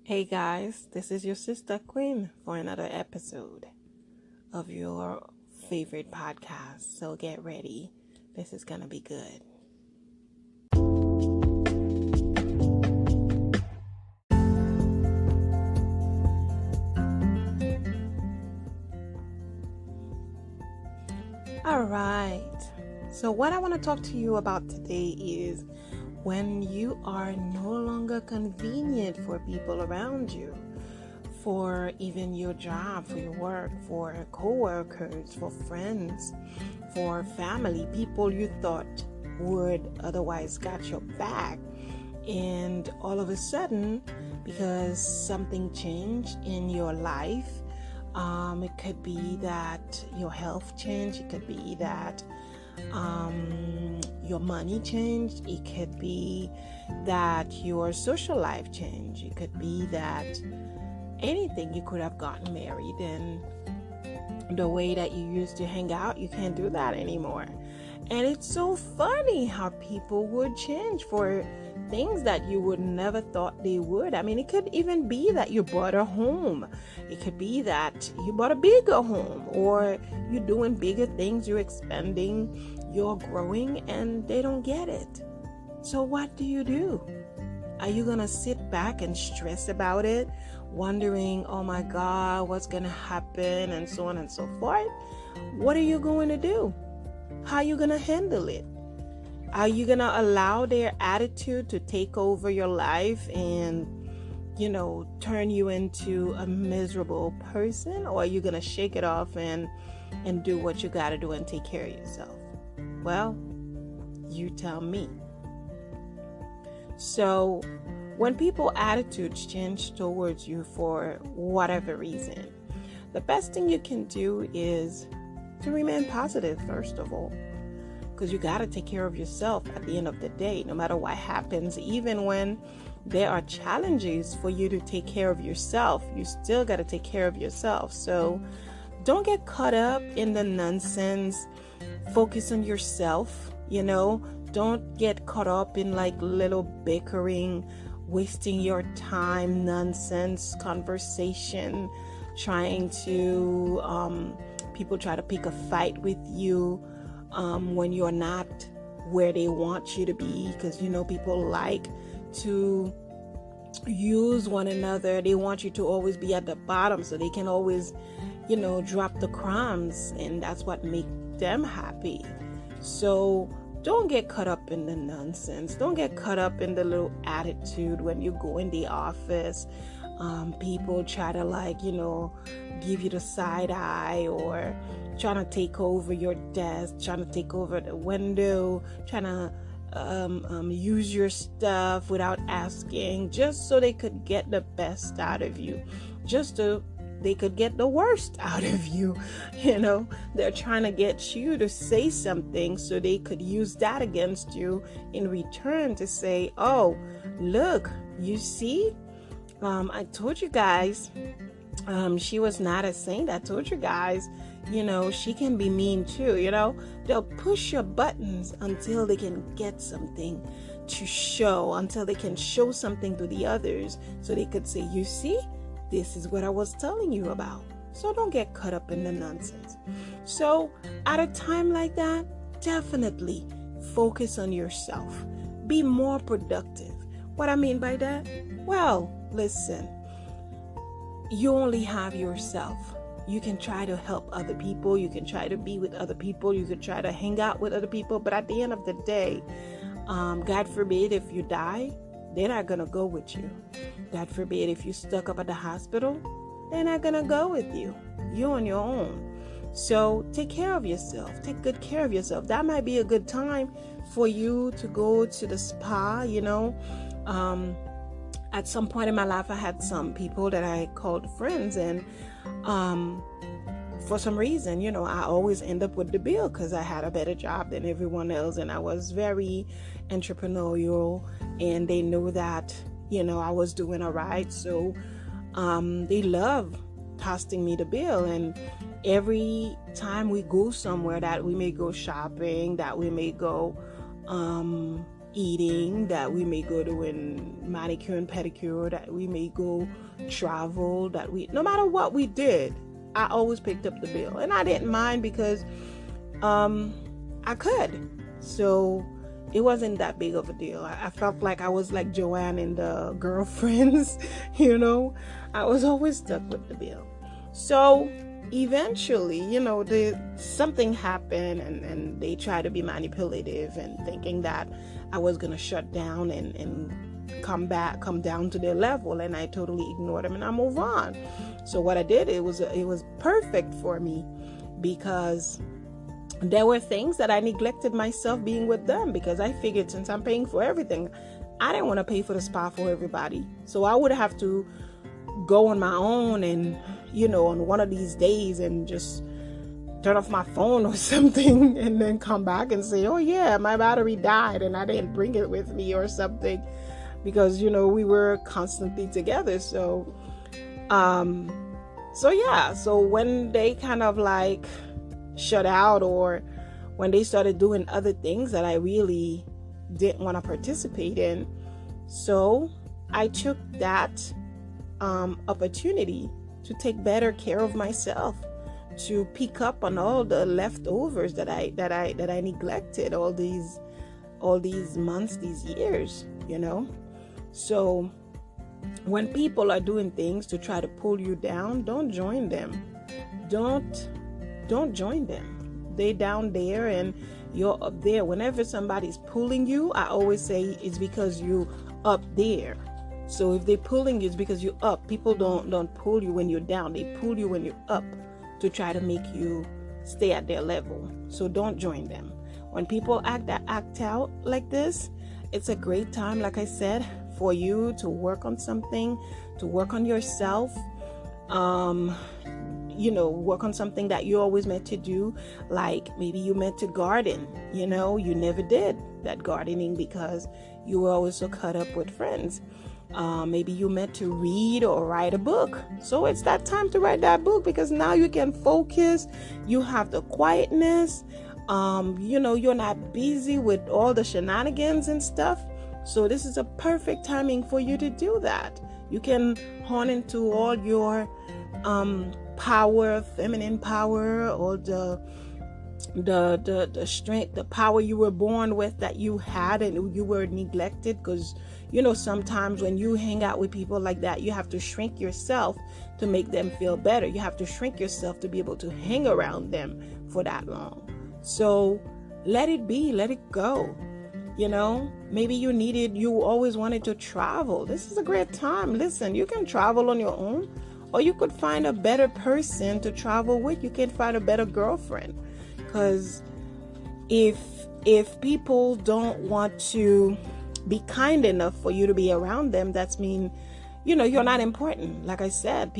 Hey guys, this is your sister Queen for another episode of your favorite podcast. So get ready. This is going to be good. All right. So what I want to talk to you about today is when you are no longer convenient for people around you, for even your job, for your work, for co-workers, for friends, for family, people you thought would otherwise got your back. And all of a sudden, because something changed in your life, it could be that your health changed, it could be that your money changed, it could be that your social life changed, it could be that anything. You could have gotten married, and the way that you used to hang out, you can't do that anymore. And it's so funny how people would change for things that you would never thought they would. I mean, it could even be that you bought a home. It could be that you bought a bigger home, or you're doing bigger things, you're expanding, you're growing, and they don't get it. So what do? Are you going to sit back and stress about it, wondering, oh my God, what's going to happen, and so on and so forth? What are you going to do? How are you going to handle it? Are you going to allow their attitude to take over your life and, turn you into a miserable person? Or are you going to shake it off and do what you got to do and take care of yourself? Well, you tell me. So when people's attitudes change towards you for whatever reason, the best thing you can do is to remain positive, first of all, because you got to take care of yourself at the end of the day, no matter what happens. Even when there are challenges for you to take care of yourself, you still got to take care of yourself. So don't get caught up in the nonsense. Focus on yourself, Don't get caught up in like little bickering, wasting your time, nonsense conversation, trying to, people try to pick a fight with you when you're not where they want you to be, because, people like to use one another. They want you to always be at the bottom so they can always, drop the crumbs, and that's what makes them happy. So don't get caught up in the nonsense. Don't get caught up in the little attitude when you go in the office. People try to give you the side eye, or trying to take over your desk, trying to take over the window, trying to use your stuff without asking, just so they could get the best out of you, they could get the worst out of you. They're trying to get you to say something so they could use that against you in return, to say, oh, look, you see, I told you guys, she was not a saint. I told you guys, she can be mean too. They'll push your buttons until they can get something to show, until they can show something to the others, so they could say, you see, this is what I was telling you about. So don't get caught up in the nonsense. So at a time like that, definitely focus on yourself. Be more productive. What I mean by that? Well, listen, you only have yourself. You can try to help other people. You can try to be with other people. You can try to hang out with other people. But at the end of the day, God forbid if you die, they're not going to go with you. God forbid if you're stuck up at the hospital, they're not going to go with you. You're on your own. So take care of yourself. Take good care of yourself. That might be a good time for you to go to the spa, At some point in my life, I had some people that I called friends, and for some reason, I always end up with the bill because I had a better job than everyone else, and I was very entrepreneurial, and they knew that, I was doing all right. So they love costing me the bill, and every time we go somewhere, that we may go shopping, that we may go eating, that we may go to in manicure and pedicure, that we may go travel, that we, no matter what we did, I always picked up the bill. And I didn't mind because I could. So it wasn't that big of a deal. I felt like I was like Joanne in the Girlfriends, I was always stuck with the bill. So eventually, something happened, and they tried to be manipulative and thinking that I was going to shut down and come down to their level, and I totally ignored them and I move on. So what I did, it was perfect for me, because there were things that I neglected myself being with them, because I figured since I'm paying for everything, I didn't want to pay for the spa for everybody. So I would have to go on my own and, on one of these days and just turn off my phone or something and then come back and say, oh yeah, my battery died and I didn't bring it with me or something, because, we were constantly together. So when they kind of like shut out, or when they started doing other things that I really didn't want to participate in, so I took that opportunity to take better care of myself, to pick up on all the leftovers that I neglected all these months, these years, So when people are doing things to try to pull you down, don't join them. Don't join them. They down there and you're up there. Whenever somebody's pulling you, I always say it's because you up there. So if they're pulling you, it's because you're up. People don't pull you when you're down. They pull you when you're up to try to make you stay at their level. So don't join them. When people act out like this, it's a great time, like I said, for you to work on something, to work on yourself, work on something that you always meant to do. Like maybe you meant to garden, you never did that gardening because you were always so caught up with friends. Maybe you meant to read or write a book. So it's that time to write that book, because now you can focus. You have the quietness. You're not busy with all the shenanigans and stuff. So this is a perfect timing for you to do that. You can hone into all your power, feminine power, or the strength, the power you were born with that you had and you were neglected. Because sometimes when you hang out with people like that, you have to shrink yourself to make them feel better. You have to shrink yourself to be able to hang around them for that long. So let it be, let it go. Maybe you always wanted to travel. This is a great time. Listen, you can travel on your own, or you could find a better person to travel with. You can find a better girlfriend. Because if people don't want to be kind enough for you to be around them, that's mean, you're not important. Like I said,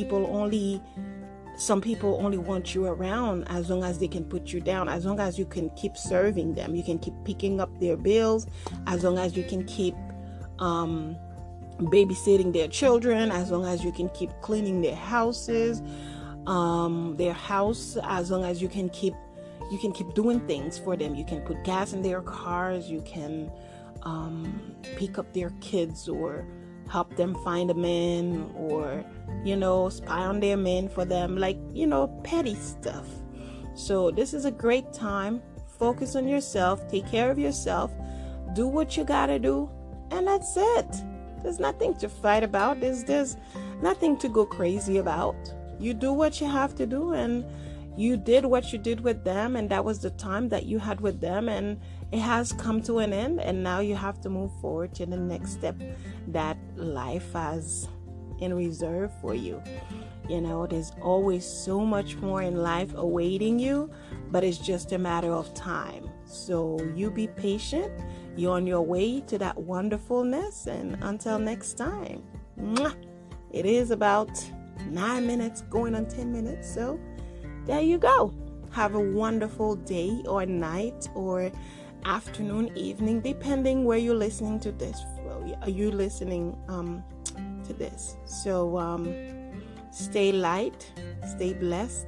some people only want you around as long as they can put you down, as long as you can keep serving them, you can keep picking up their bills, as long as you can keep babysitting their children, as long as you can keep cleaning their house, as long as you can keep doing things for them. You can put gas in their cars, you can pick up their kids, or help them find a man, or spy on their men for them, like petty stuff. So this is a great time. Focus on yourself, take care of yourself, do what you gotta do, and that's it. There's nothing to fight about. There's nothing to go crazy about. You do what you have to do, and you did what you did with them, and that was the time that you had with them, and it has come to an end, and now you have to move forward to the next step that life has in reserve for you. There's always so much more in life awaiting you, but it's just a matter of time. So you be patient. You're on your way to that wonderfulness, and until next time, it is about 9 minutes going on 10 minutes. So there you go. Have a wonderful day or night or afternoon, evening, depending where you're listening to this. Are you listening to this? So stay light, stay blessed,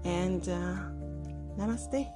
and namaste.